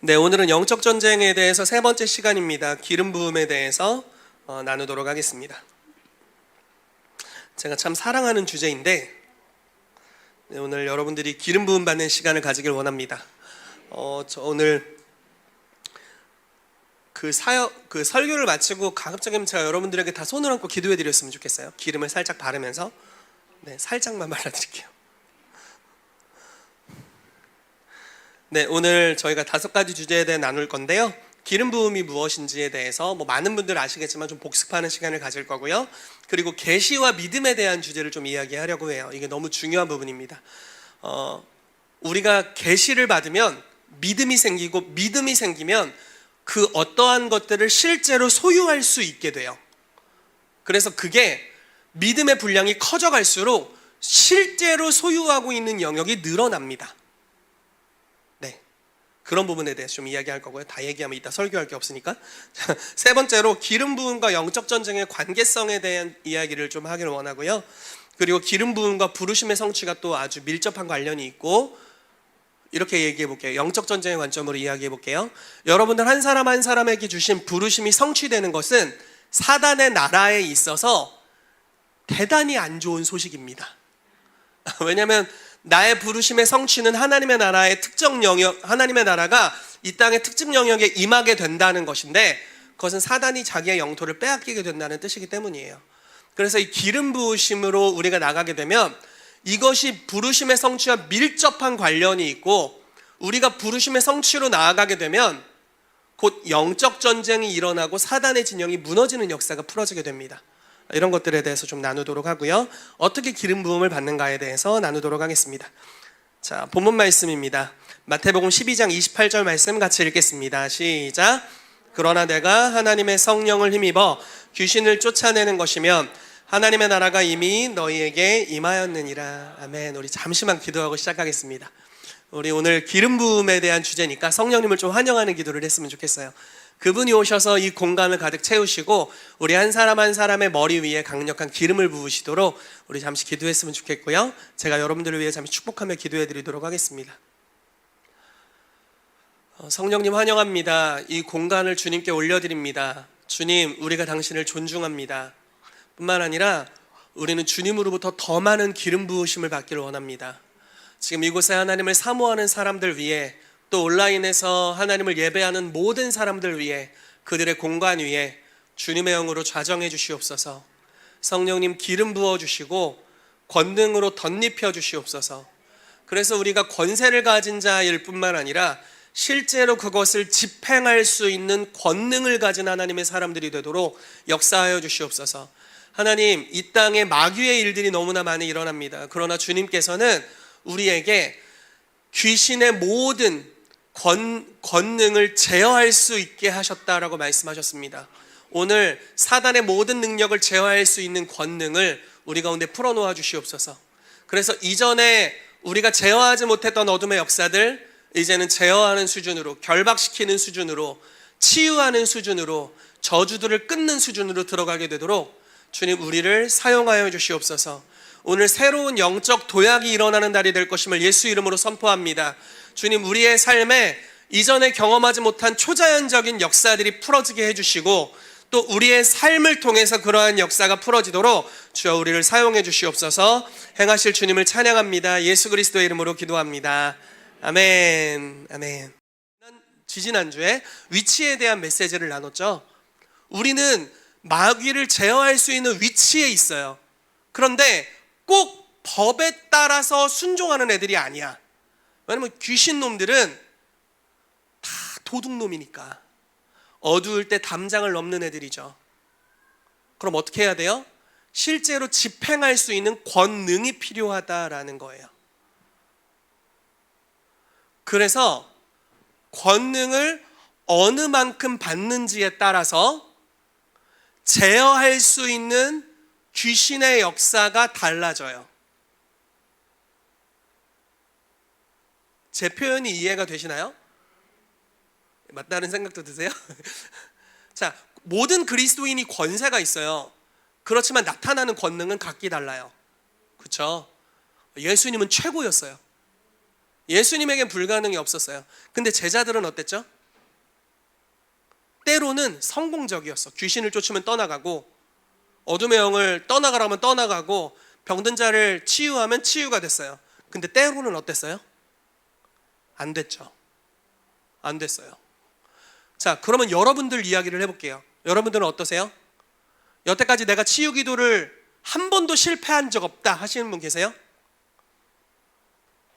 네, 오늘은 영적 전쟁에 대해서 세 번째 시간입니다. 기름 부음에 대해서 나누도록 하겠습니다. 제가 참 사랑하는 주제인데 오늘 여러분들이 기름 부음 받는 시간을 가지길 원합니다. 저 오늘 그 설교를 마치고 가급적이면 제가 여러분들에게 다 손을 얹고 기도해 드렸으면 좋겠어요. 기름을 살짝 바르면서 살짝만 발라드릴게요. 네, 오늘 저희가 5가지 주제에 대해 나눌 건데요. 기름 부음이 무엇인지에 대해서 많은 분들 아시겠지만 좀 복습하는 시간을 가질 거고요. 그리고 계시와 믿음에 대한 주제를 좀 이야기하려고 해요. 이게 너무 중요한 부분입니다. 우리가 계시를 받으면 믿음이 생기고, 믿음이 생기면 그 어떠한 것들을 실제로 소유할 수 있게 돼요. 그래서 그게 믿음의 분량이 커져갈수록 실제로 소유하고 있는 영역이 늘어납니다. 그런 부분에 대해서 좀 이야기할 거고요. 다 얘기하면 이따 설교할 게 없으니까. 세 번째로 기름 부음과 영적 전쟁의 관계성에 대한 이야기를 좀 하기를 원하고요. 그리고 기름 부음과 부르심의 성취가 또 아주 밀접한 관련이 있고, 이렇게 얘기해 볼게요. 영적 전쟁의 관점으로 이야기해 볼게요. 여러분들 한 사람 한 사람에게 주신 부르심이 성취되는 것은 사단의 나라에 있어서 대단히 안 좋은 소식입니다. 왜냐하면 나의 부르심의 성취는 하나님의 나라의 특정 영역, 하나님의 나라가 이 땅의 특정 영역에 임하게 된다는 것인데, 그것은 사단이 자기의 영토를 빼앗기게 된다는 뜻이기 때문이에요. 그래서 이 기름 부으심으로 우리가 나가게 되면 이것이 부르심의 성취와 밀접한 관련이 있고, 우리가 부르심의 성취로 나아가게 되면 곧 영적 전쟁이 일어나고 사단의 진영이 무너지는 역사가 풀어지게 됩니다. 이런 것들에 대해서 좀 나누도록 하고요. 어떻게 기름 부음을 받는가에 대해서 나누도록 하겠습니다. 자, 본문 말씀입니다. 마태복음 12장 28절 말씀 같이 읽겠습니다. 시작. 그러나 내가 하나님의 성령을 힘입어 귀신을 쫓아내는 것이면 하나님의 나라가 이미 너희에게 임하였느니라. 아멘. 우리 잠시만 기도하고 시작하겠습니다. 우리 오늘 기름 부음에 대한 주제니까 성령님을 좀 환영하는 기도를 했으면 좋겠어요. 그분이 오셔서 이 공간을 가득 채우시고 우리 한 사람 한 사람의 머리 위에 강력한 기름을 부으시도록 우리 잠시 기도했으면 좋겠고요. 제가 여러분들을 위해 잠시 축복하며 기도해 드리도록 하겠습니다. 성령님 환영합니다. 이 공간을 주님께 올려드립니다. 주님, 우리가 당신을 존중합니다. 뿐만 아니라 우리는 주님으로부터 더 많은 기름 부으심을 받기를 원합니다. 지금 이곳에 하나님을 사모하는 사람들 위해, 또 온라인에서 하나님을 예배하는 모든 사람들 위해, 그들의 공간 위에 주님의 영으로 좌정해 주시옵소서. 성령님 기름 부어주시고 권능으로 덧입혀 주시옵소서. 그래서 우리가 권세를 가진 자일 뿐만 아니라 실제로 그것을 집행할 수 있는 권능을 가진 하나님의 사람들이 되도록 역사하여 주시옵소서. 하나님, 이 땅에 마귀의 일들이 너무나 많이 일어납니다. 그러나 주님께서는 우리에게 귀신의 모든 권능을 제어할 수 있게 하셨다라고 말씀하셨습니다. 오늘 사단의 모든 능력을 제어할 수 있는 권능을 우리 가운데 풀어놓아 주시옵소서. 그래서 이전에 우리가 제어하지 못했던 어둠의 역사들, 이제는 제어하는 수준으로, 결박시키는 수준으로, 치유하는 수준으로, 저주들을 끊는 수준으로 들어가게 되도록 주님, 우리를 사용하여 주시옵소서. 오늘 새로운 영적 도약이 일어나는 날이 될 것임을 예수 이름으로 선포합니다. 주님, 우리의 삶에 이전에 경험하지 못한 초자연적인 역사들이 풀어지게 해주시고, 또 우리의 삶을 통해서 그러한 역사가 풀어지도록 주여 우리를 사용해 주시옵소서. 행하실 주님을 찬양합니다. 예수 그리스도의 이름으로 기도합니다. 아멘. 아멘. 지지난주에 위치에 대한 메시지를 나눴죠. 우리는 마귀를 제어할 수 있는 위치에 있어요. 그런데 꼭 법에 따라서 순종하는 애들이 아니야. 왜냐면 귀신놈들은 다 도둑놈이니까 어두울 때 담장을 넘는 애들이죠. 그럼 어떻게 해야 돼요? 실제로 집행할 수 있는 권능이 필요하다라는 거예요. 그래서 권능을 어느 만큼 받는지에 따라서 제어할 수 있는 귀신의 역사가 달라져요. 제 표현이 이해가 되시나요? 맞다는 생각도 드세요? 자, 모든 그리스도인이 권세가 있어요. 그렇지만 나타나는 권능은 각기 달라요. 그렇죠? 예수님은 최고였어요. 예수님에겐 불가능이 없었어요. 근데 제자들은 어땠죠? 때로는 성공적이었어. 귀신을 쫓으면 떠나가고, 어둠의 영을 떠나가라면 떠나가고, 병든 자를 치유하면 치유가 됐어요. 근데 때로는 어땠어요? 안 됐죠. 안 됐어요. 자, 그러면 여러분들 이야기를 해볼게요. 여러분들은 어떠세요? 여태까지 내가 치유 기도를 한 번도 실패한 적 없다 하시는 분 계세요?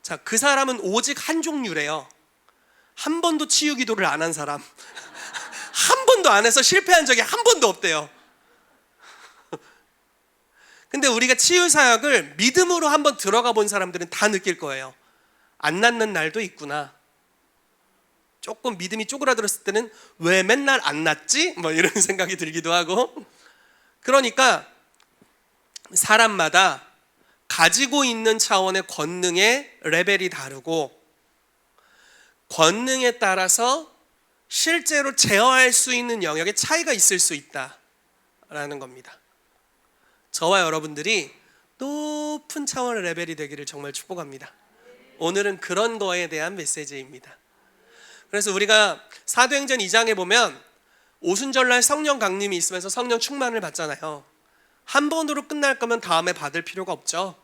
자, 그 사람은 오직 한 종류래요. 한 번도 치유 기도를 안 한 사람. 한 번도 안 해서 실패한 적이 한 번도 없대요. 근데 우리가 치유 사역을 믿음으로 한번 들어가 본 사람들은 다 느낄 거예요. 안 낫는 날도 있구나. 조금 믿음이 쪼그라들었을 때는 왜 맨날 안 낫지? 뭐 이런 생각이 들기도 하고. 그러니까 사람마다 가지고 있는 차원의 권능의 레벨이 다르고, 권능에 따라서 실제로 제어할 수 있는 영역에 차이가 있을 수 있다라는 겁니다. 저와 여러분들이 높은 차원의 레벨이 되기를 정말 축복합니다. 오늘은 그런 거에 대한 메시지입니다. 그래서 우리가 사도행전 2장에 보면 오순절날 성령 강림이 있으면서 성령 충만을 받잖아요. 한 번으로 끝날 거면 다음에 받을 필요가 없죠.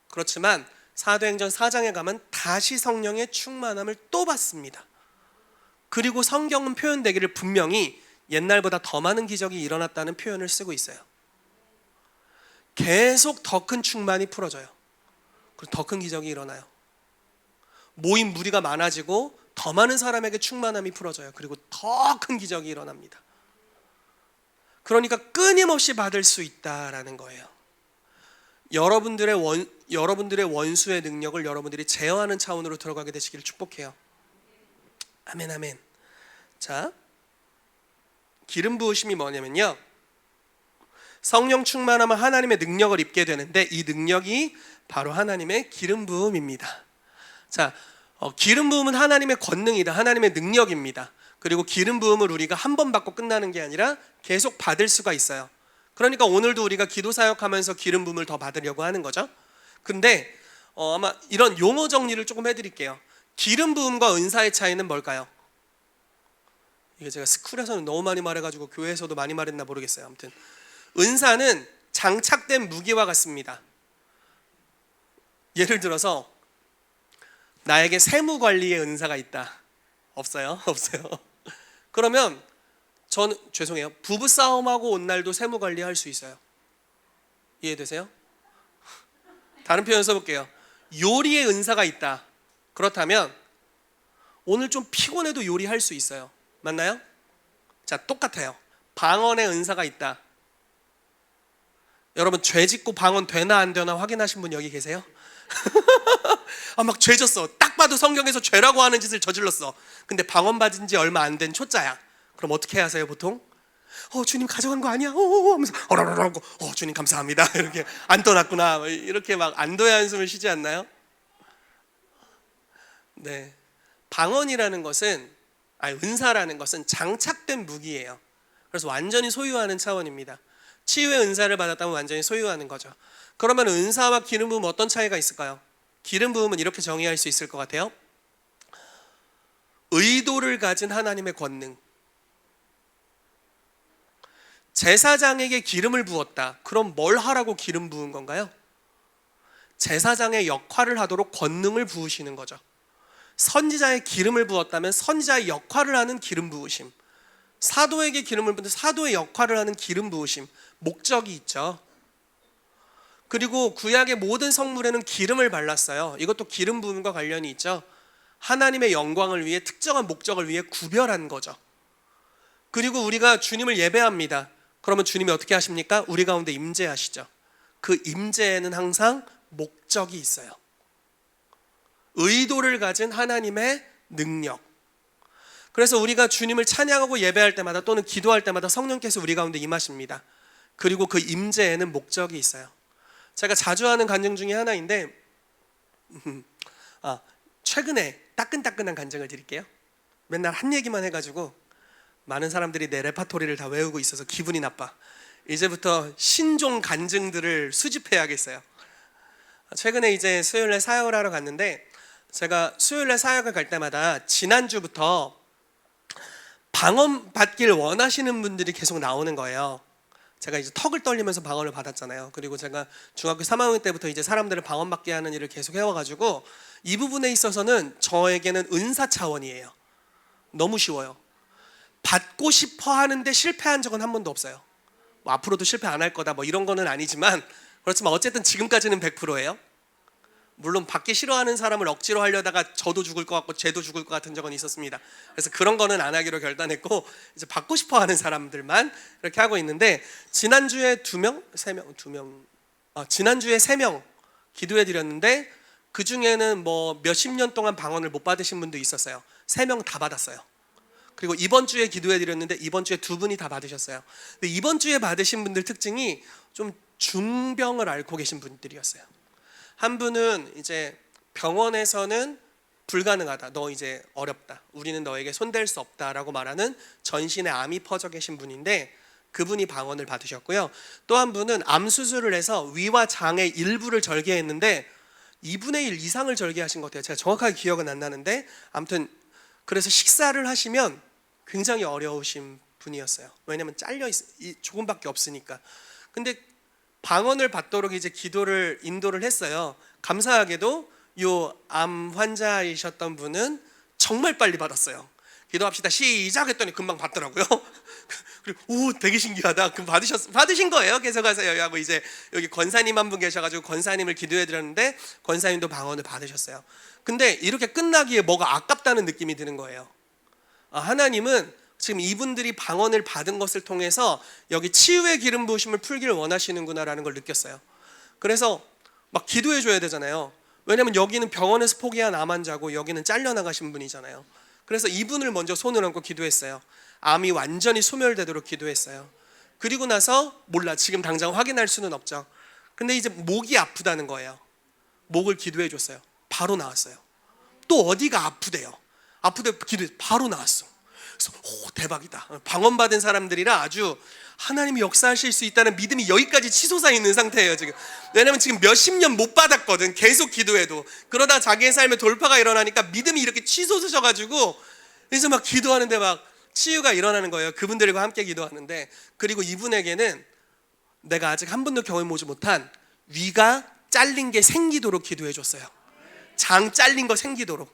그렇지만 사도행전 4장에 가면 다시 성령의 충만함을 또 받습니다. 그리고 성경은 표현되기를 분명히 옛날보다 더 많은 기적이 일어났다는 표현을 쓰고 있어요. 계속 더 큰 충만이 풀어져요. 그리고 더 큰 기적이 일어나요. 모인 무리가 많아지고 더 많은 사람에게 충만함이 풀어져요. 그리고 더 큰 기적이 일어납니다. 그러니까 끊임없이 받을 수 있다라는 거예요. 여러분들의 원수의 능력을 여러분들이 제어하는 차원으로 들어가게 되시기를 축복해요. 아멘, 아멘. 자, 기름 부으심이 뭐냐면요, 성령 충만하면 하나님의 능력을 입게 되는데, 이 능력이 바로 하나님의 기름 부음입니다. 자, 기름 부음은 하나님의 권능이다, 하나님의 능력입니다. 그리고 기름 부음을 우리가 한 번 받고 끝나는 게 아니라 계속 받을 수가 있어요. 그러니까 오늘도 우리가 기도 사역하면서 기름 부음을 더 받으려고 하는 거죠. 근데 아마 이런 용어 정리를 조금 해드릴게요. 기름 부음과 은사의 차이는 뭘까요? 이게 제가 스쿨에서는 너무 많이 말해가지고 교회에서도 많이 말했나 모르겠어요. 아무튼 은사는 장착된 무기와 같습니다. 예를 들어서 나에게 세무 관리의 은사가 있다. 없어요? 없어요. 그러면 저는, 죄송해요, 부부싸움하고 온 날도 세무 관리할 수 있어요. 이해되세요? 다른 표현 써볼게요. 요리의 은사가 있다. 그렇다면 오늘 좀 피곤해도 요리할 수 있어요. 맞나요? 자, 똑같아요. 방언의 은사가 있다. 여러분, 죄 짓고 방언 되나 안 되나 확인하신 분 여기 계세요? 막 죄 졌어. 딱 봐도 성경에서 죄라고 하는 짓을 저질렀어. 근데 방언 받은 지 얼마 안 된 초짜야. 그럼 어떻게 하세요 보통? 주님 가져간 거 아니야? 하면서 어라라라고, 주님 감사합니다. 이렇게 안 떠났구나. 이렇게 막 안도의 한숨을 쉬지 않나요? 네, 방언이라는 것은, 은사라는 것은 장착된 무기예요. 그래서 완전히 소유하는 차원입니다. 치유의 은사를 받았다면 완전히 소유하는 거죠. 그러면 은사와 기름 부음 어떤 차이가 있을까요? 기름 부음은 이렇게 정의할 수 있을 것 같아요. 의도를 가진 하나님의 권능. 제사장에게 기름을 부었다. 그럼 뭘 하라고 기름 부은 건가요? 제사장의 역할을 하도록 권능을 부으시는 거죠. 선지자의 기름을 부었다면 선지자의 역할을 하는 기름 부으심, 사도에게 기름을 부은 사도의 역할을 하는 기름 부으심, 목적이 있죠. 그리고 구약의 모든 성물에는 기름을 발랐어요. 이것도 기름 부음과 관련이 있죠. 하나님의 영광을 위해, 특정한 목적을 위해 구별한 거죠. 그리고 우리가 주님을 예배합니다. 그러면 주님이 어떻게 하십니까? 우리 가운데 임재하시죠. 그 임재에는 항상 목적이 있어요. 의도를 가진 하나님의 능력. 그래서 우리가 주님을 찬양하고 예배할 때마다 또는 기도할 때마다 성령께서 우리 가운데 임하십니다. 그리고 그 임재에는 목적이 있어요. 제가 자주 하는 간증 중에 하나인데, 최근에 따끈따끈한 간증을 드릴게요. 맨날 한 얘기만 해가지고 많은 사람들이 내 레파토리를 다 외우고 있어서 기분이 나빠. 이제부터 신종 간증들을 수집해야겠어요. 최근에 이제 수요일날 사역을 하러 갔는데, 제가 수요일날 사역을 갈 때마다 지난주부터 방언 받길 원하시는 분들이 계속 나오는 거예요. 제가 이제 턱을 떨리면서 방언을 받았잖아요. 그리고 제가 중학교 3학년 때부터 이제 사람들을 방언 받게 하는 일을 계속 해와가지고 이 부분에 있어서는 저에게는 은사 차원이에요. 너무 쉬워요. 받고 싶어 하는데 실패한 적은 한 번도 없어요. 뭐 앞으로도 실패 안 할 거다 뭐 이런 거는 아니지만, 그렇지만 어쨌든 지금까지는 100%예요. 물론 받기 싫어하는 사람을 억지로 하려다가 저도 죽을 것 같고 쟤도 죽을 것 같은 적은 있었습니다. 그래서 그런 거는 안 하기로 결단했고 이제 받고 싶어 하는 사람들만 이렇게 하고 있는데, 지난주에 지난주에 3명 기도해 드렸는데 그 중에는 뭐 몇십 년 동안 방언을 못 받으신 분도 있었어요. 3명 다 받았어요. 그리고 이번 주에 기도해 드렸는데 이번 주에 2분이 다 받으셨어요. 근데 이번 주에 받으신 분들 특징이 좀 중병을 앓고 계신 분들이었어요. 한 분은 이제 병원에서는 불가능하다, 너 이제 어렵다, 우리는 너에게 손댈 수 없다라고 말하는 전신에 암이 퍼져 계신 분인데 그분이 방언을 받으셨고요. 또 한 분은 암 수술을 해서 위와 장의 일부를 절개했는데 2분의 1 이상을 절개하신 것 같아요. 제가 정확하게 기억은 안 나는데 아무튼 그래서 식사를 하시면 굉장히 어려우신 분이었어요. 왜냐면 잘려 조금밖에 없으니까. 근데 방언을 받도록 이제 기도를 인도를 했어요. 감사하게도 요 암 환자이셨던 분은 정말 빨리 받았어요. 기도합시다 시작 했더니 금방 받더라고요. 그리고 오 되게 신기하다. 그럼 받으신 거예요. 계속 하세요 하고 이제 여기 권사님 한 분 계셔가지고 권사님을 기도해 드렸는데 권사님도 방언을 받으셨어요. 근데 이렇게 끝나기에 뭐가 아깝다는 느낌이 드는 거예요. 하나님은 지금 이분들이 방언을 받은 것을 통해서 여기 치유의 기름 부으심을 풀기를 원하시는구나라는 걸 느꼈어요. 그래서 막 기도해 줘야 되잖아요. 왜냐면 여기는 병원에서 포기한 암 환자고 여기는 잘려나가신 분이잖아요. 그래서 이분을 먼저 손을 얹고 기도했어요. 암이 완전히 소멸되도록 기도했어요. 그리고 나서 몰라 지금 당장 확인할 수는 없죠. 근데 이제 목이 아프다는 거예요. 목을 기도해 줬어요. 바로 나았어요. 또 어디가 아프대요. 아프대 기도해 바로 나았어. 그래서 오 대박이다. 방언 받은 사람들이라 아주 하나님이 역사하실 수 있다는 믿음이 여기까지 치솟아 있는 상태예요 지금. 왜냐면 지금 몇십 년 못 받았거든. 계속 기도해도. 그러다 자기의 삶에 돌파가 일어나니까 믿음이 이렇게 치솟으셔가지고 이제 막 기도하는데 막 치유가 일어나는 거예요. 그분들과 함께 기도하는데, 그리고 이분에게는 내가 아직 한 번도 경험해보지 못한 위가 잘린 게 생기도록 기도해 줬어요. 장 잘린 거 생기도록.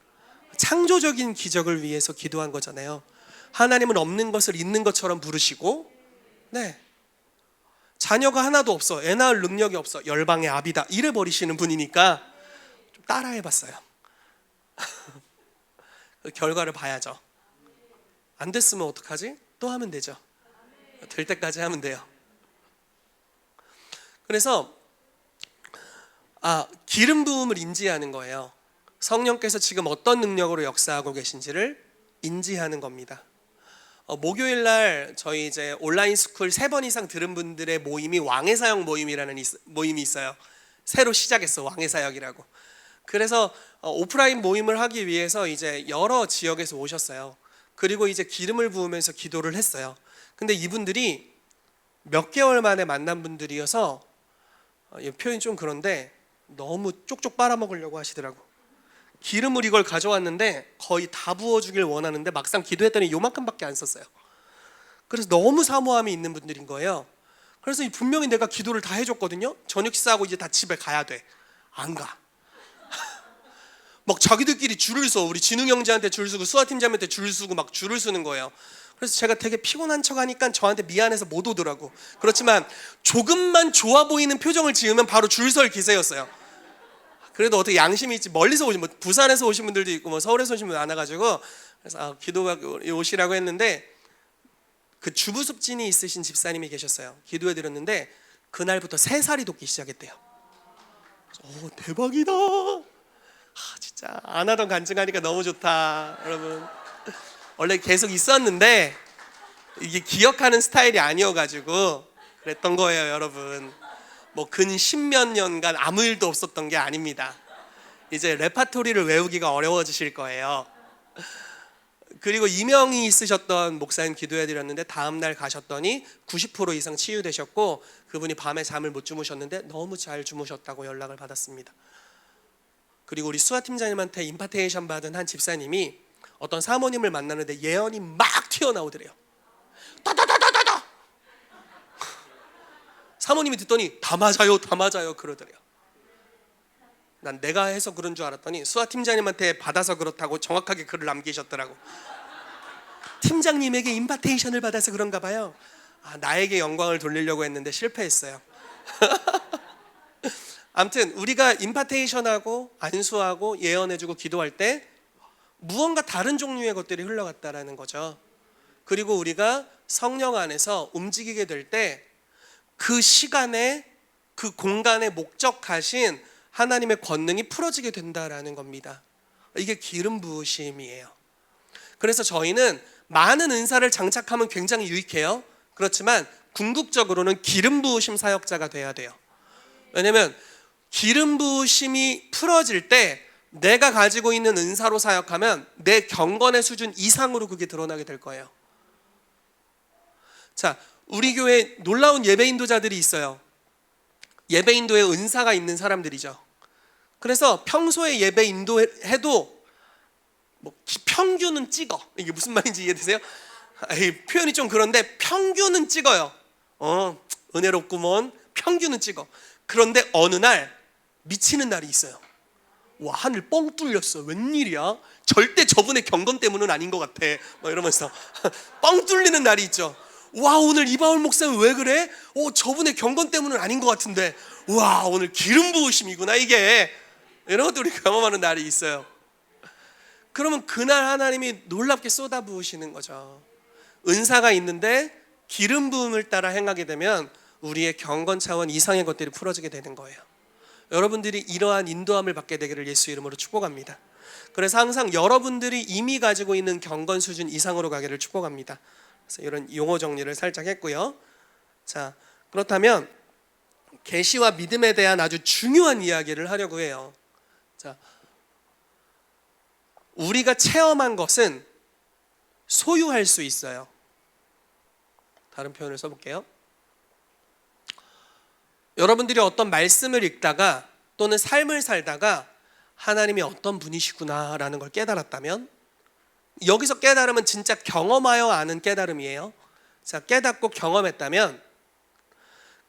창조적인 기적을 위해서 기도한 거잖아요. 하나님은 없는 것을 있는 것처럼 부르시고, 네, 자녀가 하나도 없어, 애 낳을 능력이 없어, 열방의 아비다 이래 버리시는 분이니까 좀 따라해봤어요. 결과를 봐야죠. 안 됐으면 어떡하지? 또 하면 되죠. 될 때까지 하면 돼요. 그래서 기름 부음을 인지하는 거예요. 성령께서 지금 어떤 능력으로 역사하고 계신지를 인지하는 겁니다. 목요일 날 저희 이제 온라인 스쿨 3번 이상 들은 분들의 모임이 왕의 사역 모임이라는 모임이 있어요. 새로 시작했어, 왕의 사역이라고. 그래서 오프라인 모임을 하기 위해서 이제 여러 지역에서 오셨어요. 그리고 이제 기름을 부으면서 기도를 했어요. 근데 이분들이 몇 개월 만에 만난 분들이어서 표현이 좀 그런데 너무 쪽쪽 빨아먹으려고 하시더라고. 기름을 이걸 가져왔는데 거의 다 부어주길 원하는데 막상 기도했더니 요만큼밖에 안 썼어요. 그래서 너무 사모함이 있는 분들인 거예요. 그래서 분명히 내가 기도를 다 해줬거든요. 저녁 식사하고 이제 다 집에 가야 돼. 안 가. 막 자기들끼리 줄을 서. 우리 진웅 형제한테 줄 서고 수아팀장한테 줄 서고 막 줄을 서는 거예요. 그래서 제가 되게 피곤한 척 하니까 저한테 미안해서 못 오더라고. 그렇지만 조금만 좋아 보이는 표정을 지으면 바로 줄 설 기세였어요. 그래도 어떻게 양심이 있지. 멀리서 오신, 뭐 부산에서 오신 분들도 있고 뭐 서울에서 오신 분들 많아가지고 그래서 기도가 오시라고 했는데 그 주부습진이 있으신 집사님이 계셨어요. 기도해 드렸는데 그날부터 3살이 돋기 시작했대요. 오 대박이다. 진짜 안 하던 간증하니까 너무 좋다 여러분. 원래 계속 있었는데 이게 기억하는 스타일이 아니어가지고 그랬던 거예요 여러분. 뭐 근 10몇 년간 아무 일도 없었던 게 아닙니다. 이제 레파토리를 외우기가 어려워지실 거예요. 그리고 이명이 있으셨던 목사님 기도해 드렸는데 다음날 가셨더니 90% 이상 치유되셨고 그분이 밤에 잠을 못 주무셨는데 너무 잘 주무셨다고 연락을 받았습니다. 그리고 우리 수아 팀장님한테 임파테이션 받은 한 집사님이 어떤 사모님을 만나는데 예언이 막 튀어나오더래요. 따다다다다다. 사모님이 듣더니 다 맞아요, 다 맞아요 그러더래요. 난 내가 해서 그런 줄 알았더니 수아 팀장님한테 받아서 그렇다고 정확하게 글을 남기셨더라고. 팀장님에게 인바테이션을 받아서 그런가 봐요. 나에게 영광을 돌리려고 했는데 실패했어요. 아무튼 우리가 임파테이션하고 안수하고 예언해주고 기도할 때 무언가 다른 종류의 것들이 흘러갔다라는 거죠. 그리고 우리가 성령 안에서 움직이게 될 때 그 시간에 그 공간에 목적하신 하나님의 권능이 풀어지게 된다라는 겁니다. 이게 기름 부으심이에요. 그래서 저희는 많은 은사를 장착하면 굉장히 유익해요. 그렇지만 궁극적으로는 기름 부으심 사역자가 돼야 돼요. 왜냐면 기름 부으심이 풀어질 때 내가 가지고 있는 은사로 사역하면 내 경건의 수준 이상으로 그게 드러나게 될 거예요. 자, 우리 교회에 놀라운 예배 인도자들이 있어요. 예배 인도에 은사가 있는 사람들이죠. 그래서 평소에 예배 인도해도 평균은 찍어. 이게 무슨 말인지 이해되세요? 표현이 좀 그런데 평균은 찍어요. 은혜롭구먼. 평균은 찍어. 그런데 어느 날 미치는 날이 있어요. 와, 하늘 뻥 뚫렸어. 웬일이야? 절대 저분의 경건 때문은 아닌 것 같아. 이러면서 뻥 뚫리는 날이 있죠. 와, 오늘 이바울 목사는 왜 그래? 저분의 경건 때문은 아닌 것 같은데, 와, 오늘 기름 부으심이구나 이게. 이런 것도 우리 경험하는 날이 있어요. 그러면 그날 하나님이 놀랍게 쏟아 부으시는 거죠. 은사가 있는데 기름 부음을 따라 행하게 되면 우리의 경건 차원 이상의 것들이 풀어지게 되는 거예요. 여러분들이 이러한 인도함을 받게 되기를 예수 이름으로 축복합니다. 그래서 항상 여러분들이 이미 가지고 있는 경건 수준 이상으로 가기를 축복합니다. 그래서 이런 용어 정리를 살짝 했고요. 자, 그렇다면 계시와 믿음에 대한 아주 중요한 이야기를 하려고 해요. 자, 우리가 체험한 것은 소유할 수 있어요. 다른 표현을 써볼게요. 여러분들이 어떤 말씀을 읽다가 또는 삶을 살다가 하나님이 어떤 분이시구나라는 걸 깨달았다면, 여기서 깨달음은 진짜 경험하여 아는 깨달음이에요. 자, 깨닫고 경험했다면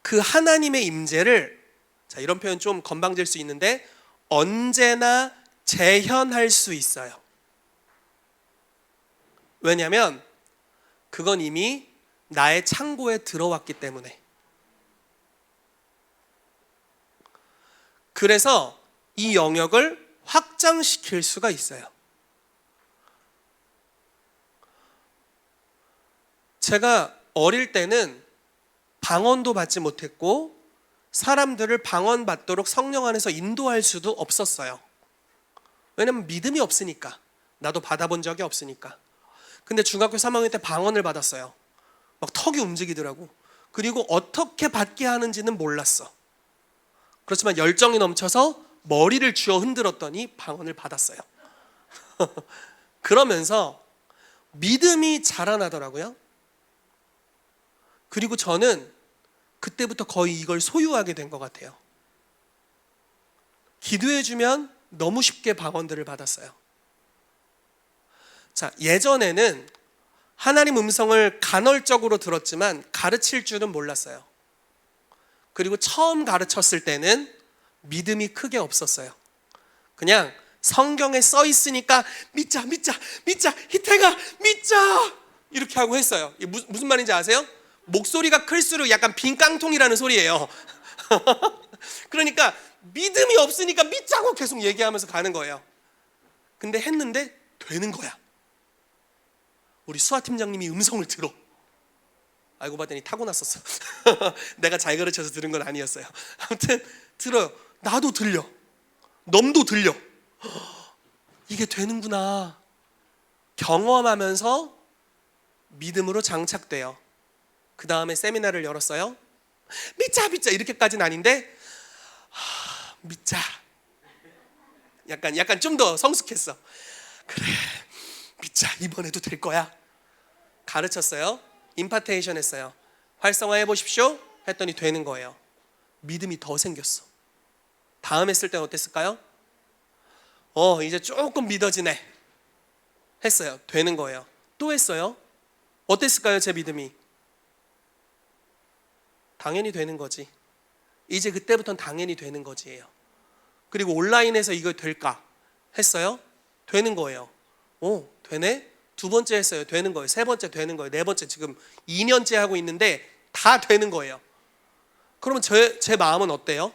그 하나님의 임재를, 자, 이런 표현 좀 건방질 수 있는데 언제나 재현할 수 있어요. 왜냐하면 그건 이미 나의 창고에 들어왔기 때문에. 그래서 이 영역을 확장시킬 수가 있어요. 제가 어릴 때는 방언도 받지 못했고 사람들을 방언 받도록 성령 안에서 인도할 수도 없었어요. 왜냐면 믿음이 없으니까. 나도 받아본 적이 없으니까. 근데 중학교 3학년 때 방언을 받았어요. 막 턱이 움직이더라고. 그리고 어떻게 받게 하는지는 몰랐어. 그렇지만 열정이 넘쳐서 머리를 쥐어 흔들었더니 방언을 받았어요. 그러면서 믿음이 자라나더라고요. 그리고 저는 그때부터 거의 이걸 소유하게 된 것 같아요. 기도해주면 너무 쉽게 방언들을 받았어요. 자, 예전에는 하나님 음성을 간헐적으로 들었지만 가르칠 줄은 몰랐어요. 그리고 처음 가르쳤을 때는 믿음이 크게 없었어요. 그냥 성경에 써 있으니까 믿자 희태가 믿자 이렇게 하고 했어요. 이게 무슨 말인지 아세요? 목소리가 클수록 약간 빈 깡통이라는 소리예요. 그러니까 믿음이 없으니까 믿자고 계속 얘기하면서 가는 거예요. 근데 했는데 되는 거야. 우리 수아 팀장님이 음성을 들어. 알고 봤더니 타고났었어. 내가 잘 가르쳐서 들은 건 아니었어요. 아무튼 들어요. 나도 들려. 넘도 들려. 이게 되는구나. 경험하면서 믿음으로 장착돼요. 그 다음에 세미나를 열었어요. 믿자 이렇게까지는 아닌데 믿자. 약간 좀 더 성숙했어. 그래, 믿자. 이번에도 될 거야. 가르쳤어요. 임파테이션 했어요. 활성화해 보십시오 했더니 되는 거예요. 믿음이 더 생겼어. 다음 했을 때는 어땠을까요? 이제 조금 믿어지네. 했어요. 되는 거예요. 또 했어요. 어땠을까요? 제 믿음이. 당연히 되는 거지. 이제 그때부터는 당연히 되는 거지예요. 그리고 온라인에서 이거 될까? 했어요. 되는 거예요. 오, 되네? 두 번째 했어요. 되는 거예요. 세 번째 되는 거예요. 네 번째 지금 2년째 하고 있는데 다 되는 거예요. 그러면 제 마음은 어때요?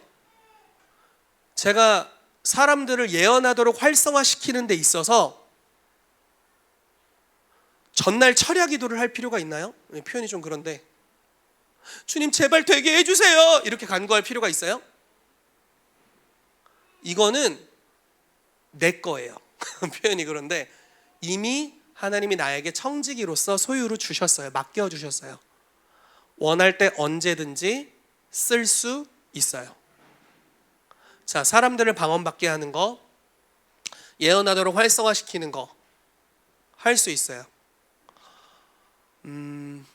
제가 사람들을 예언하도록 활성화시키는 데 있어서 전날 철야 기도를 할 필요가 있나요? 표현이 좀 그런데 주님 제발 되게 해주세요 이렇게 간구할 필요가 있어요? 이거는 내 거예요. 표현이 그런데 이미 하나님이 나에게 청지기로서 소유로 주셨어요. 맡겨주셨어요. 원할 때 언제든지 쓸 수 있어요. 자, 사람들을 방언받게 하는 거, 예언하도록 활성화시키는 거 할 수 있어요.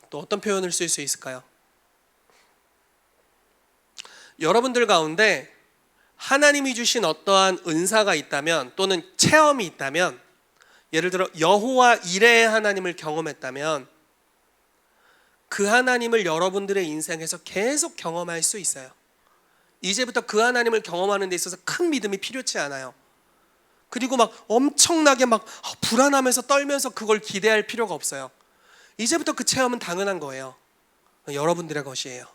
또 어떤 표현을 쓸 수 있을까요? 여러분들 가운데 하나님이 주신 어떠한 은사가 있다면 또는 체험이 있다면, 예를 들어 여호와 이레의 하나님을 경험했다면 그 하나님을 여러분들의 인생에서 계속 경험할 수 있어요. 이제부터 그 하나님을 경험하는 데 있어서 큰 믿음이 필요치 않아요. 그리고 막 엄청나게 막 불안하면서 떨면서 그걸 기대할 필요가 없어요. 이제부터 그 체험은 당연한 거예요. 여러분들의 것이에요.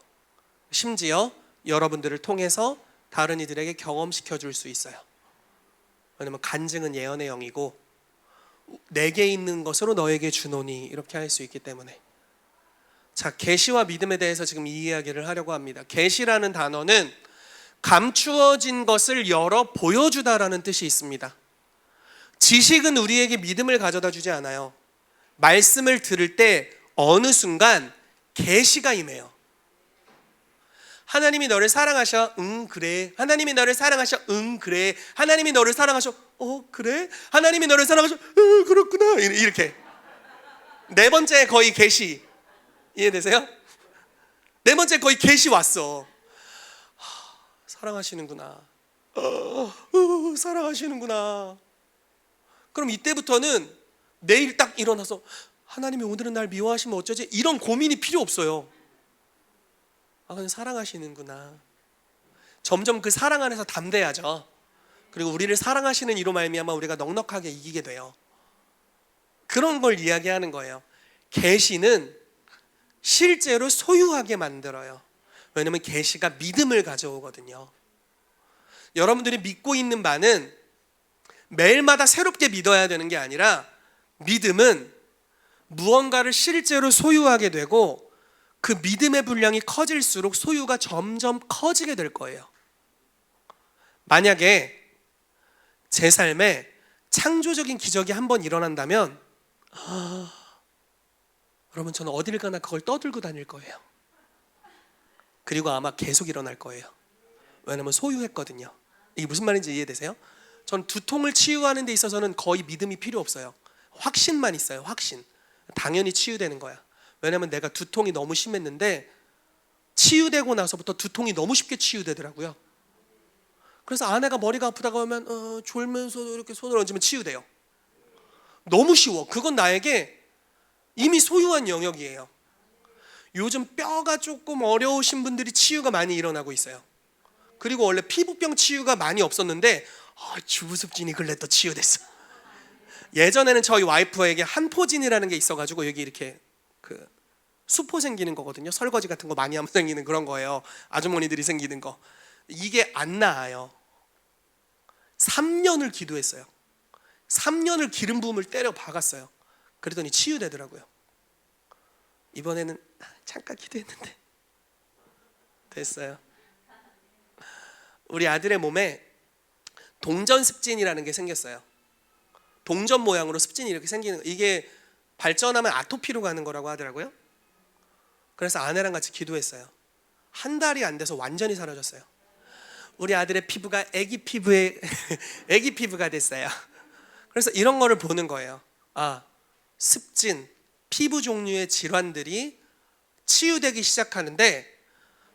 심지어 여러분들을 통해서 다른 이들에게 경험시켜 줄 수 있어요. 왜냐면 간증은 예언의 영이고 내게 있는 것으로 너에게 주노니 이렇게 할 수 있기 때문에. 자, 계시와 믿음에 대해서 지금 이 이야기를 하려고 합니다. 계시라는 단어는 감추어진 것을 열어 보여주다라는 뜻이 있습니다. 지식은 우리에게 믿음을 가져다 주지 않아요. 말씀을 들을 때 어느 순간 계시가 임해요. 하나님이 너를 사랑하셔. 그래. 하나님이 너를 사랑하셔. 그래. 하나님이 너를 사랑하셔. 그래. 하나님이 너를 사랑하셔. 그렇구나. 이렇게. 네 번째 거의 계시. 이해되세요? 네 번째 거의 계시 왔어. 사랑하시는구나. 사랑하시는구나. 그럼 이때부터는 내일 딱 일어나서 하나님이 오늘은 날 미워하시면 어쩌지? 이런 고민이 필요 없어요. 그냥 사랑하시는구나. 점점 그 사랑 안에서 담대하죠. 그리고 우리를 사랑하시는 이로 말미암아 우리가 넉넉하게 이기게 돼요. 그런 걸 이야기하는 거예요. 계시는 실제로 소유하게 만들어요. 왜냐하면 계시가 믿음을 가져오거든요. 여러분들이 믿고 있는 바는 매일마다 새롭게 믿어야 되는 게 아니라, 믿음은 무언가를 실제로 소유하게 되고 그 믿음의 분량이 커질수록 소유가 점점 커지게 될 거예요. 만약에 제 삶에 창조적인 기적이 한번 일어난다면 여러분, 저는 어딜 가나 그걸 떠들고 다닐 거예요. 그리고 아마 계속 일어날 거예요. 왜냐면 소유했거든요. 이게 무슨 말인지 이해되세요? 전 두통을 치유하는 데 있어서는 거의 믿음이 필요 없어요. 확신만 있어요. 확신. 당연히 치유되는 거야. 왜냐면 내가 두통이 너무 심했는데 치유되고 나서부터 두통이 너무 쉽게 치유되더라고요. 그래서 아내가 머리가 아프다고 하면 졸면서 이렇게 손을 얹으면 치유돼요. 너무 쉬워. 그건 나에게 이미 소유한 영역이에요. 요즘 뼈가 조금 어려우신 분들이 치유가 많이 일어나고 있어요. 그리고 원래 피부병 치유가 많이 없었는데 주부습진이 근래 또 치유됐어. 예전에는 저희 와이프에게 한포진이라는 게 있어가지고 여기 이렇게 그 수포 생기는 거거든요. 설거지 같은 거 많이 하면 생기는 그런 거예요. 아주머니들이 생기는 거. 이게 안 나아요. 3년을 기도했어요. 3년을 기름 부음을 때려 박았어요. 그랬더니 치유되더라고요. 이번에는 잠깐 기도했는데 됐어요. 우리 아들의 몸에 동전 습진이라는 게 생겼어요. 동전 모양으로 습진이 이렇게 생기는 거. 이게 발전하면 아토피로 가는 거라고 하더라고요. 그래서 아내랑 같이 기도했어요. 한 달이 안 돼서 완전히 사라졌어요. 우리 아들의 피부가 애기 피부가 됐어요. 그래서 이런 거를 보는 거예요. 습진, 피부 종류의 질환들이 치유되기 시작하는데,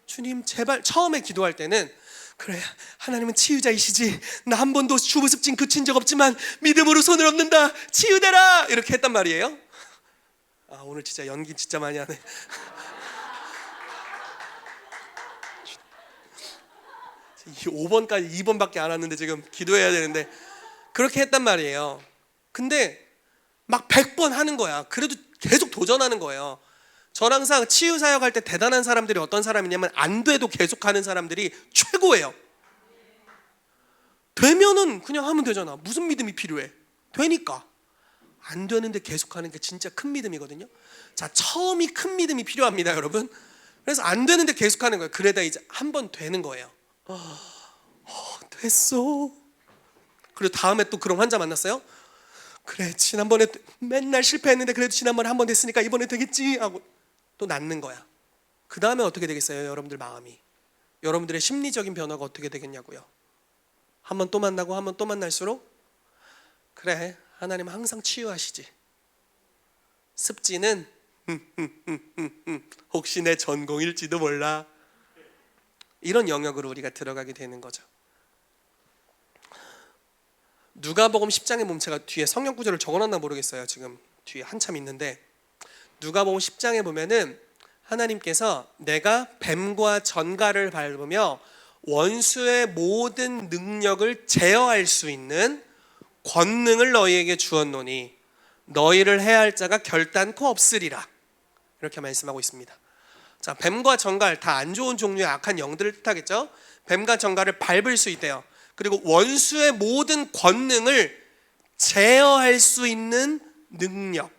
주님 제발, 처음에 기도할 때는 그래, 하나님은 치유자이시지. 나 한 번도 주부습진 그친 적 없지만 믿음으로 손을 얹는다. 치유되라. 이렇게 했단 말이에요. 아, 오늘 진짜 연기 진짜 많이 하네. 5번까지 2번밖에 안 왔는데 지금 기도해야 되는데 그렇게 했단 말이에요. 근데 막 100번 하는 거야. 그래도 계속 도전하는 거예요. 저는 항상 치유 사역할 때 대단한 사람들이 어떤 사람이냐면 안 돼도 계속하는 사람들이 최고예요. 되면은 그냥 하면 되잖아. 무슨 믿음이 필요해? 되니까. 안 되는데 계속하는 게 진짜 큰 믿음이거든요. 자, 처음이 큰 믿음이 필요합니다, 여러분. 그래서 안 되는데 계속하는 거예요. 그러다 이제 한 번 되는 거예요. 됐어. 그리고 다음에 또 그런 환자 만났어요. 그래, 지난번에 맨날 실패했는데 그래도 지난번에 한 번 됐으니까 이번에 되겠지 하고 또 낫는 거야. 그 다음에 어떻게 되겠어요? 여러분들 마음이, 여러분들의 심리적인 변화가 어떻게 되겠냐고요. 한 번 또 만나고 한 번 또 만날수록 그래, 하나님 항상 치유하시지. 습지는 혹시 내 전공일지도 몰라. 이런 영역으로 우리가 들어가게 되는 거죠. 누가복음 10장의 몸체가 뒤에 성경 구절을 적어놨나 모르겠어요. 지금 뒤에 한참 있는데 누가복음 10장에 보면은 하나님께서 내가 뱀과 전갈을 밟으며 원수의 모든 능력을 제어할 수 있는 권능을 너희에게 주었노니 너희를 해할 자가 결단코 없으리라. 이렇게 말씀하고 있습니다. 자, 뱀과 전갈 다 안 좋은 종류의 악한 영들을 뜻하겠죠. 뱀과 전갈을 밟을 수 있대요. 그리고 원수의 모든 권능을 제어할 수 있는 능력.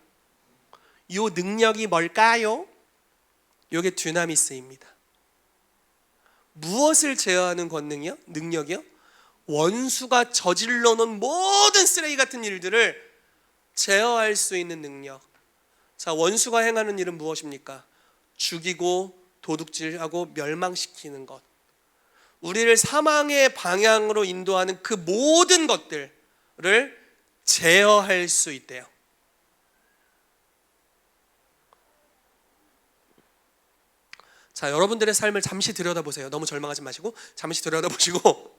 이 능력이 뭘까요? 이게 듀나미스입니다. 무엇을 제어하는 권능이요? 능력이요? 원수가 저질러 놓은 모든 쓰레기 같은 일들을 제어할 수 있는 능력. 자, 원수가 행하는 일은 무엇입니까? 죽이고 도둑질하고 멸망시키는 것. 우리를 사망의 방향으로 인도하는 그 모든 것들을 제어할 수 있대요. 자, 여러분들의 삶을 잠시 들여다보세요. 너무 절망하지 마시고 잠시 들여다보시고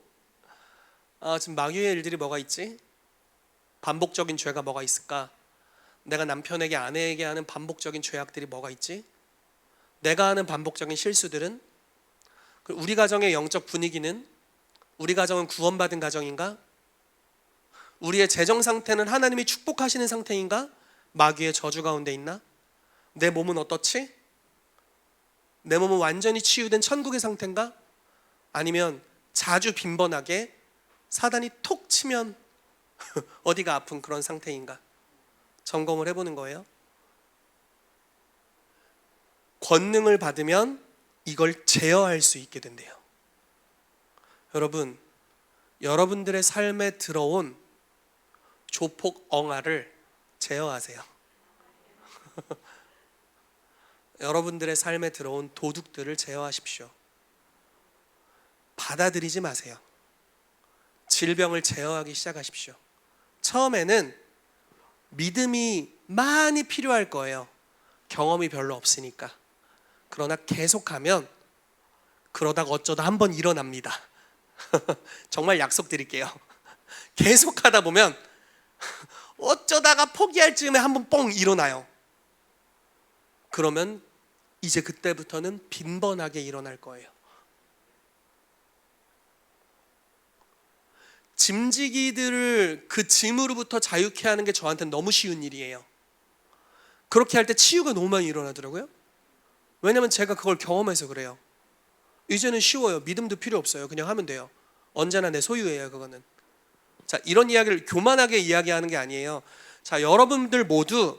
지금 마귀의 일들이 뭐가 있지? 반복적인 죄가 뭐가 있을까? 내가 남편에게 아내에게 하는 반복적인 죄악들이 뭐가 있지? 내가 하는 반복적인 실수들은? 우리 가정의 영적 분위기는? 우리 가정은 구원받은 가정인가? 우리의 재정 상태는 하나님이 축복하시는 상태인가? 마귀의 저주 가운데 있나? 내 몸은 어떻지? 내 몸은 완전히 치유된 천국의 상태인가? 아니면 자주 빈번하게 사단이 톡 치면 어디가 아픈 그런 상태인가? 점검을 해보는 거예요. 권능을 받으면 이걸 제어할 수 있게 된대요. 여러분, 여러분들의 삶에 들어온 조폭 엉아를 제어하세요. 여러분들의 삶에 들어온 도둑들을 제어하십시오. 받아들이지 마세요. 질병을 제어하기 시작하십시오. 처음에는 믿음이 많이 필요할 거예요. 경험이 별로 없으니까. 그러나 계속하면 그러다가 어쩌다 한번 일어납니다. 정말 약속드릴게요. 계속하다 보면 어쩌다가 포기할 즈음에 한번 뻥 일어나요. 그러면 이제 그때부터는 빈번하게 일어날 거예요. 짐지기들을 그 짐으로부터 자유케 하는 게 저한테는 너무 쉬운 일이에요. 그렇게 할 때 치유가 너무 많이 일어나더라고요. 왜냐면 제가 그걸 경험해서 그래요. 이제는 쉬워요. 믿음도 필요 없어요. 그냥 하면 돼요. 언제나 내 소유예요, 그거는. 자, 이런 이야기를 교만하게 이야기하는 게 아니에요. 자, 여러분들 모두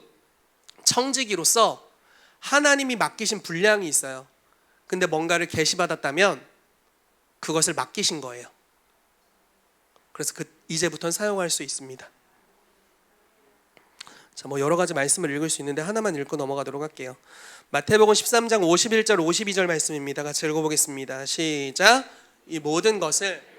청지기로서 하나님이 맡기신 분량이 있어요. 근데 뭔가를 계시받았다면 그것을 맡기신 거예요. 그래서 이제부터는 사용할 수 있습니다. 자, 뭐 여러 가지 말씀을 읽을 수 있는데 하나만 읽고 넘어가도록 할게요. 마태복음 13장 51절 52절 말씀입니다. 같이 읽어보겠습니다. 시작. 이 모든 것을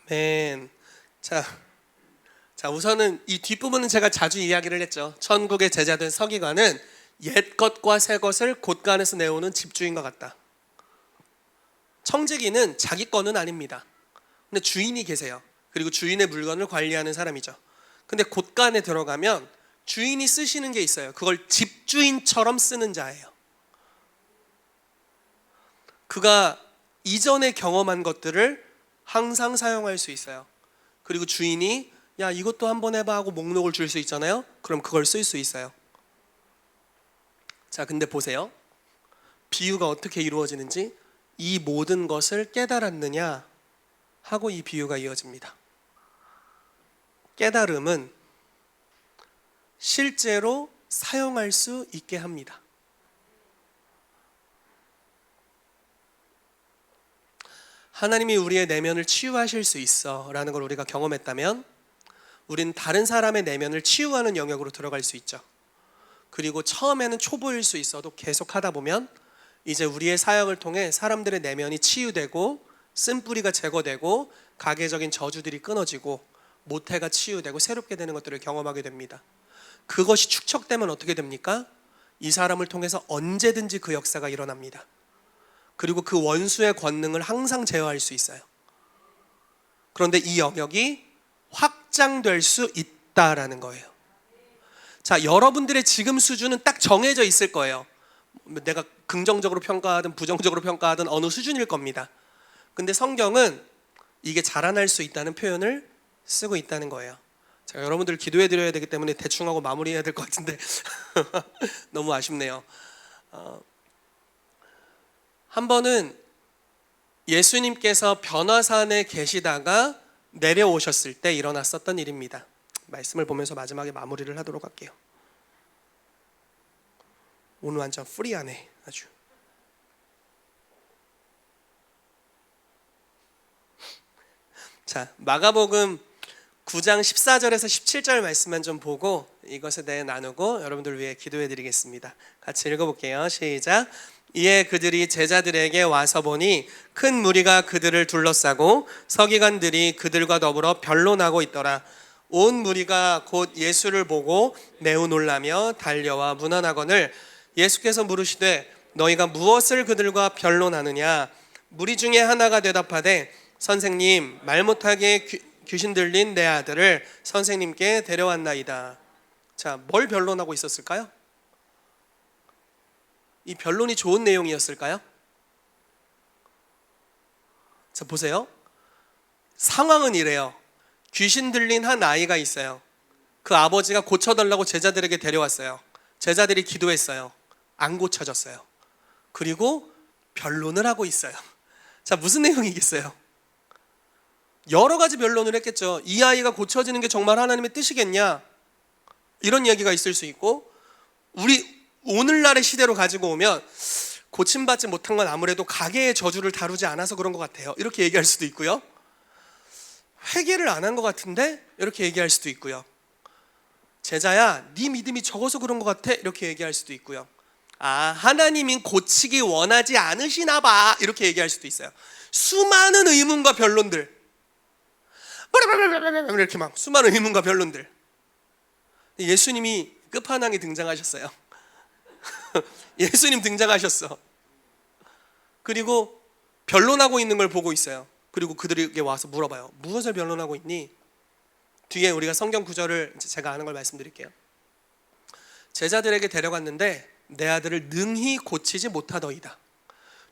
아멘. 자, 우선은 이 뒷부분은 제가 자주 이야기를 했죠. 천국의 제자된 서기관은 옛 것과 새 것을 곳간에서 내오는 집주인과 같다. 청지기는 자기 거는 아닙니다. 근데 주인이 계세요. 그리고 주인의 물건을 관리하는 사람이죠. 근데 곳간에 들어가면 주인이 쓰시는 게 있어요. 그걸 집주인처럼 쓰는 자예요. 그가 이전에 경험한 것들을 항상 사용할 수 있어요. 그리고 주인이 야 이것도 한번 해봐 하고 목록을 줄 수 있잖아요. 그럼 그걸 쓸 수 있어요. 자, 근데 보세요. 비유가 어떻게 이루어지는지. 이 모든 것을 깨달았느냐 하고 이 비유가 이어집니다. 깨달음은 실제로 사용할 수 있게 합니다. 하나님이 우리의 내면을 치유하실 수 있어 라는 걸 우리가 경험했다면 우린 다른 사람의 내면을 치유하는 영역으로 들어갈 수 있죠. 그리고 처음에는 초보일 수 있어도 계속 하다 보면 이제 우리의 사역을 통해 사람들의 내면이 치유되고 쓴뿌리가 제거되고 가계적인 저주들이 끊어지고 모태가 치유되고 새롭게 되는 것들을 경험하게 됩니다. 그것이 축적되면 어떻게 됩니까? 이 사람을 통해서 언제든지 그 역사가 일어납니다. 그리고 그 원수의 권능을 항상 제어할 수 있어요. 그런데 이 영역이 확장될 수 있다라는 거예요. 자, 여러분들의 지금 수준은 딱 정해져 있을 거예요. 내가 긍정적으로 평가하든 부정적으로 평가하든 어느 수준일 겁니다. 근데 성경은 이게 자라날 수 있다는 표현을 쓰고 있다는 거예요. 제가 여러분들 기도해 드려야 되기 때문에 대충 하고 마무리해야 될 것 같은데 너무 아쉽네요. 한 번은 예수님께서 변화산에 계시다가 내려오셨을 때 일어났었던 일입니다. 말씀을 보면서 마지막에 마무리를 하도록 할게요. 오늘 완전 프리하네 아주. 자, 마가복음 9장 14절에서 17절 말씀만 좀 보고 이것에 대해 나누고 여러분들 위해 기도해 드리겠습니다. 같이 읽어볼게요. 시작. 이에 그들이 제자들에게 와서 보니 큰 무리가 그들을 둘러싸고 서기관들이 그들과 더불어 변론하고 있더라. 온 무리가 곧 예수를 보고 매우 놀라며 달려와 문안하거늘 예수께서 물으시되 너희가 무엇을 그들과 변론하느냐. 무리 중에 하나가 대답하되 선생님, 말 못하게 귀신 들린 내 아들을 선생님께 데려왔나이다. 자, 뭘 변론하고 있었을까요? 이 변론이 좋은 내용이었을까요? 자, 보세요. 상황은 이래요. 귀신 들린 한 아이가 있어요. 그 아버지가 고쳐달라고 제자들에게 데려왔어요. 제자들이 기도했어요. 안 고쳐졌어요. 그리고 변론을 하고 있어요. 자, 무슨 내용이겠어요? 여러 가지 변론을 했겠죠. 이 아이가 고쳐지는 게 정말 하나님의 뜻이겠냐? 이런 이야기가 있을 수 있고, 우리 오늘날의 시대로 가지고 오면 고침받지 못한 건 아무래도 가계의 저주를 다루지 않아서 그런 것 같아요. 이렇게 얘기할 수도 있고요. 회개를 안 한 것 같은데? 이렇게 얘기할 수도 있고요. 제자야, 네 믿음이 적어서 그런 것 같아? 이렇게 얘기할 수도 있고요. 아, 하나님이 고치기 원하지 않으시나 봐. 이렇게 얘기할 수도 있어요. 수많은 의문과 변론들, 이렇게 막 수많은 의문과 변론들. 예수님이 끝판왕에 등장하셨어요. 예수님 등장하셨어. 그리고 변론하고 있는 걸 보고 있어요. 그리고 그들에게 와서 물어봐요. 무엇을 변론하고 있니? 뒤에 우리가 성경 구절을 제가 아는 걸 말씀드릴게요. 제자들에게 데려갔는데 내 아들을 능히 고치지 못하더이다.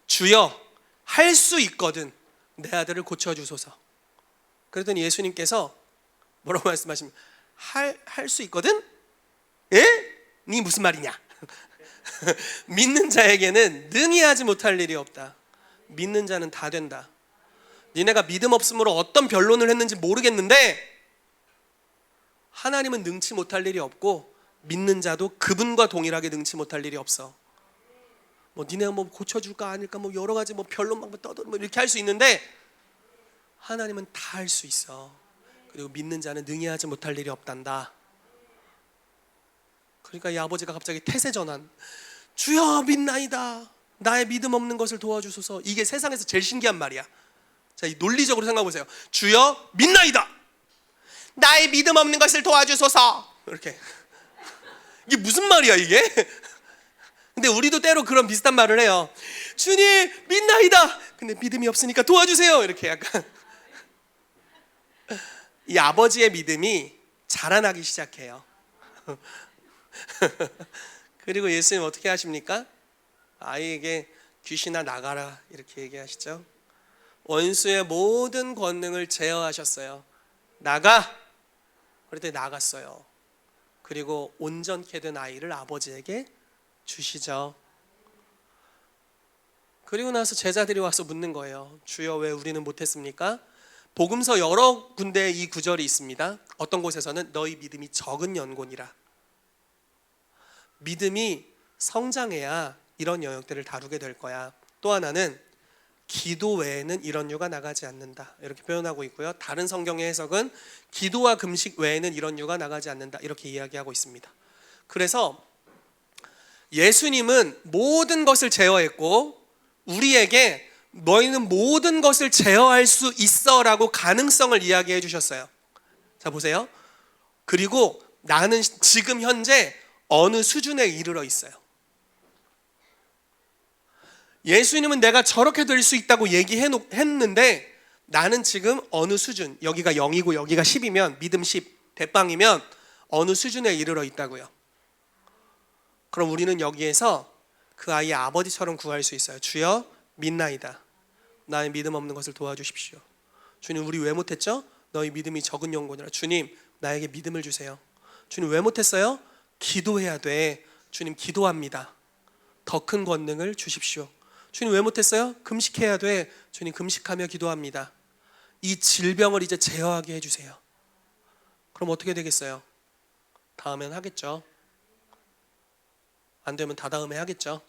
주여, 할 수 있거든 내 아들을 고쳐주소서. 그랬더니 예수님께서 뭐라고 말씀하시면 할 수 있거든? 예? 네 무슨 말이냐? 믿는 자에게는 능히 하지 못할 일이 없다. 믿는 자는 다 된다. 니네가 믿음 없음으로 어떤 변론을 했는지 모르겠는데 하나님은 능치 못할 일이 없고 믿는 자도 그분과 동일하게 능치 못할 일이 없어. 뭐 니네가 뭐 고쳐줄까 아닐까 뭐 여러 가지 뭐 변론 막 떠들고 뭐 이렇게 할 수 있는데 하나님은 다 할 수 있어. 그리고 믿는 자는 능히 하지 못할 일이 없단다. 그러니까 이 아버지가 갑자기 태세 전환. 주여 믿나이다. 나의 믿음 없는 것을 도와주소서. 이게 세상에서 제일 신기한 말이야. 자, 이 논리적으로 생각해 보세요. 주여 믿나이다. 나의 믿음 없는 것을 도와주소서. 이렇게. 이게 무슨 말이야 이게? 근데 우리도 때로 그런 비슷한 말을 해요. 주님 믿나이다. 근데 믿음이 없으니까 도와주세요. 이렇게 약간. 이 아버지의 믿음이 자라나기 시작해요. 그리고 예수님 어떻게 하십니까? 아이에게 귀신아 나가라 이렇게 얘기하시죠. 원수의 모든 권능을 제어하셨어요. 나가. 그랬더니 나갔어요. 그리고 온전케 된 아이를 아버지에게 주시죠. 그리고 나서 제자들이 와서 묻는 거예요. 주여 왜 우리는 못했습니까? 복음서 여러 군데 이 구절이 있습니다. 어떤 곳에서는 너희 믿음이 적은 연곤이라. 믿음이 성장해야 이런 영역들을 다루게 될 거야. 또 하나는 기도 외에는 이런 유가 나가지 않는다 이렇게 표현하고 있고요. 다른 성경의 해석은 기도와 금식 외에는 이런 유가 나가지 않는다 이렇게 이야기하고 있습니다. 그래서 예수님은 모든 것을 제어했고 우리에게 너희는 모든 것을 제어할 수 있어 라고 가능성을 이야기해 주셨어요. 자 보세요. 그리고 나는 지금 현재 어느 수준에 이르러 있어요. 예수님은 내가 저렇게 될 수 있다고 얘기했는데 나는 지금 어느 수준, 여기가 0이고 여기가 10이면 믿음 10, 대빵이면 어느 수준에 이르러 있다고요. 그럼 우리는 여기에서 그 아이의 아버지처럼 구할 수 있어요. 주여 믿나이다. 나의 믿음 없는 것을 도와주십시오. 주님 우리 왜 못했죠? 너희 믿음이 적은 영혼이라. 주님 나에게 믿음을 주세요. 주님 왜 못했어요? 기도해야 돼. 주님 기도합니다. 더 큰 권능을 주십시오. 주님 왜 못했어요? 금식해야 돼. 주님 금식하며 기도합니다. 이 질병을 이제 제어하게 해주세요. 그럼 어떻게 되겠어요? 다음엔 하겠죠. 안 되면 다다음에 하겠죠.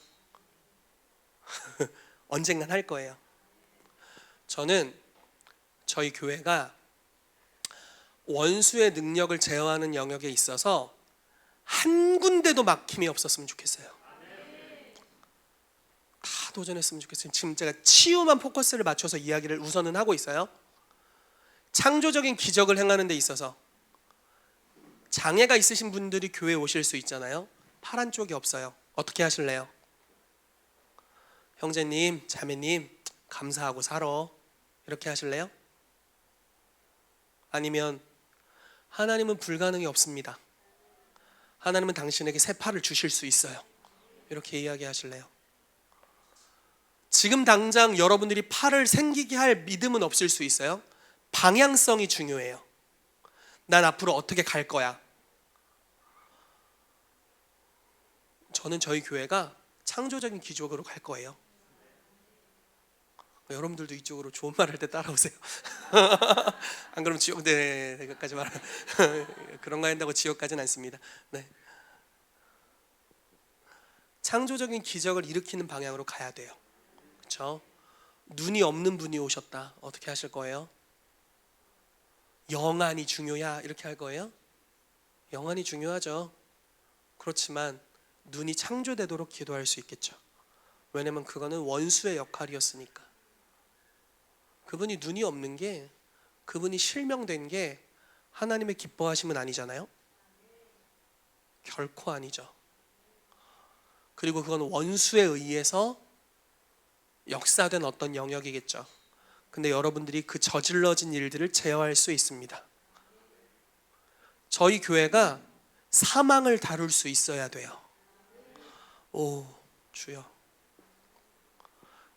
언젠간 할 거예요. 저는 저희 교회가 원수의 능력을 제어하는 영역에 있어서 한 군데도 막힘이 없었으면 좋겠어요. 다 도전했으면 좋겠어요. 지금 제가 치유만 포커스를 맞춰서 이야기를 우선은 하고 있어요. 창조적인 기적을 행하는 데 있어서 장애가 있으신 분들이 교회에 오실 수 있잖아요. 파란 쪽이 없어요. 어떻게 하실래요? 형제님, 자매님 감사하고 살아. 이렇게 하실래요? 아니면 하나님은 불가능이 없습니다. 하나님은 당신에게 새 팔을 주실 수 있어요. 이렇게 이야기하실래요? 지금 당장 여러분들이 팔을 생기게 할 믿음은 없을 수 있어요. 방향성이 중요해요. 난 앞으로 어떻게 갈 거야? 저는 저희 교회가 창조적인 기적으로 갈 거예요. 여러분들도 이쪽으로 좋은 말 할 때 따라오세요. 안 그러면 지옥 까지 말. 그런 거 한다고 지옥까지는 않습니다. 네. 창조적인 기적을 일으키는 방향으로 가야 돼요. 그렇죠? 눈이 없는 분이 오셨다. 어떻게 하실 거예요? 영안이 중요야. 이렇게 할 거예요? 영안이 중요하죠. 그렇지만 눈이 창조되도록 기도할 수 있겠죠. 왜냐면 그거는 원수의 역할이었으니까. 그분이 눈이 없는 게, 그분이 실명된 게 하나님의 기뻐하심은 아니잖아요. 결코 아니죠. 그리고 그건 원수에 의해서 역사된 어떤 영역이겠죠. 근데 여러분들이 그 저질러진 일들을 제어할 수 있습니다. 저희 교회가 사망을 다룰 수 있어야 돼요. 오, 주여.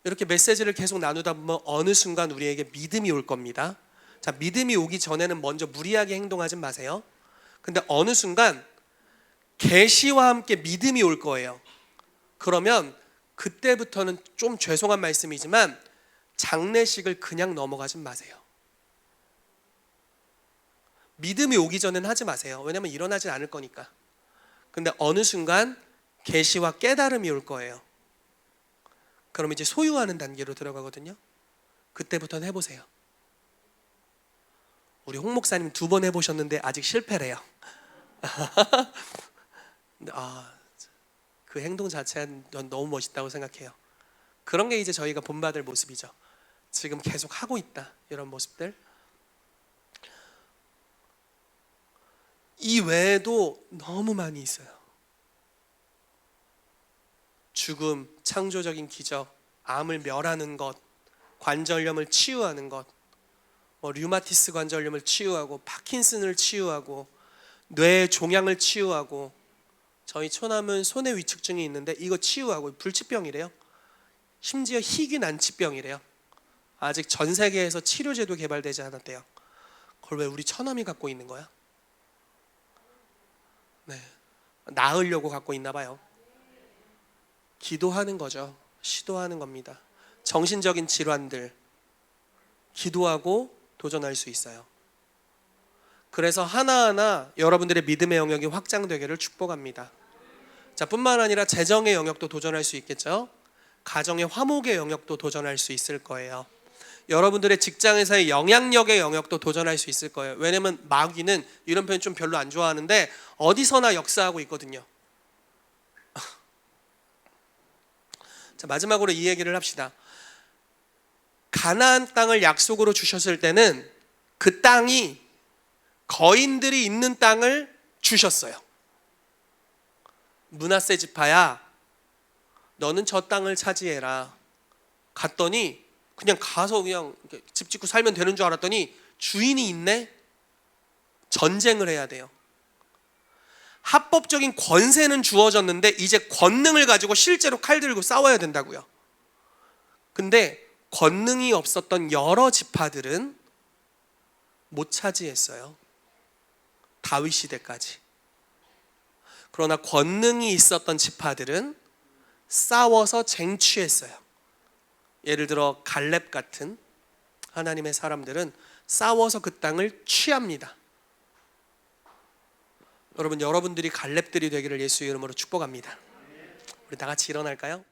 이렇게 메시지를 계속 나누다 보면 어느 순간 우리에게 믿음이 올 겁니다. 자, 믿음이 오기 전에는 먼저 무리하게 행동하지 마세요. 근데 어느 순간 계시와 함께 믿음이 올 거예요. 그러면 그때부터는 좀 죄송한 말씀이지만 장례식을 그냥 넘어가지 마세요. 믿음이 오기 전에는 하지 마세요. 왜냐하면 일어나지 않을 거니까. 근데 어느 순간 계시와 깨달음이 올 거예요. 그럼 이제 소유하는 단계로 들어가거든요. 그때부터는 해보세요. 우리 홍 목사님 2번 해보셨는데 아직 실패래요. 그 행동 자체는 너무 멋있다고 생각해요. 그런 게 이제 저희가 본받을 모습이죠. 지금 계속 하고 있다, 이런 모습들. 이 외에도 너무 많이 있어요. 죽음, 창조적인 기적, 암을 멸하는 것, 관절염을 치유하는 것, 류마티스 관절염을 치유하고 파킨슨을 치유하고 뇌 종양을 치유하고, 저희 처남은 손에 위축증이 있는데 이거 치유하고, 불치병이래요. 심지어 희귀 난치병이래요. 아직 전 세계에서 치료제도 개발되지 않았대요. 그걸 왜 우리 처남이 갖고 있는 거야? 네, 나으려고 갖고 있나 봐요. 기도하는 거죠. 시도하는 겁니다. 정신적인 질환들 기도하고 도전할 수 있어요. 그래서 하나하나 여러분들의 믿음의 영역이 확장되기를 축복합니다. 자, 뿐만 아니라 재정의 영역도 도전할 수 있겠죠. 가정의 화목의 영역도 도전할 수 있을 거예요. 여러분들의 직장에서의 영향력의 영역도 도전할 수 있을 거예요. 왜냐면 마귀는 이런 표현 좀 별로 안 좋아하는데 어디서나 역사하고 있거든요. 자, 마지막으로 이 얘기를 합시다. 가나안 땅을 약속으로 주셨을 때는 그 땅이 거인들이 있는 땅을 주셨어요. 므낫세 지파야, 너는 저 땅을 차지해라. 갔더니 그냥 가서 그냥 집 짓고 살면 되는 줄 알았더니 주인이 있네. 전쟁을 해야 돼요. 합법적인 권세는 주어졌는데 이제 권능을 가지고 실제로 칼 들고 싸워야 된다고요. 근데 권능이 없었던 여러 지파들은 못 차지했어요. 다윗 시대까지. 그러나 권능이 있었던 지파들은 싸워서 쟁취했어요. 예를 들어 갈렙 같은 하나님의 사람들은 싸워서 그 땅을 취합니다. 여러분, 여러분들이 갈렙들이 되기를 예수의 이름으로 축복합니다. 우리 다 같이 일어날까요?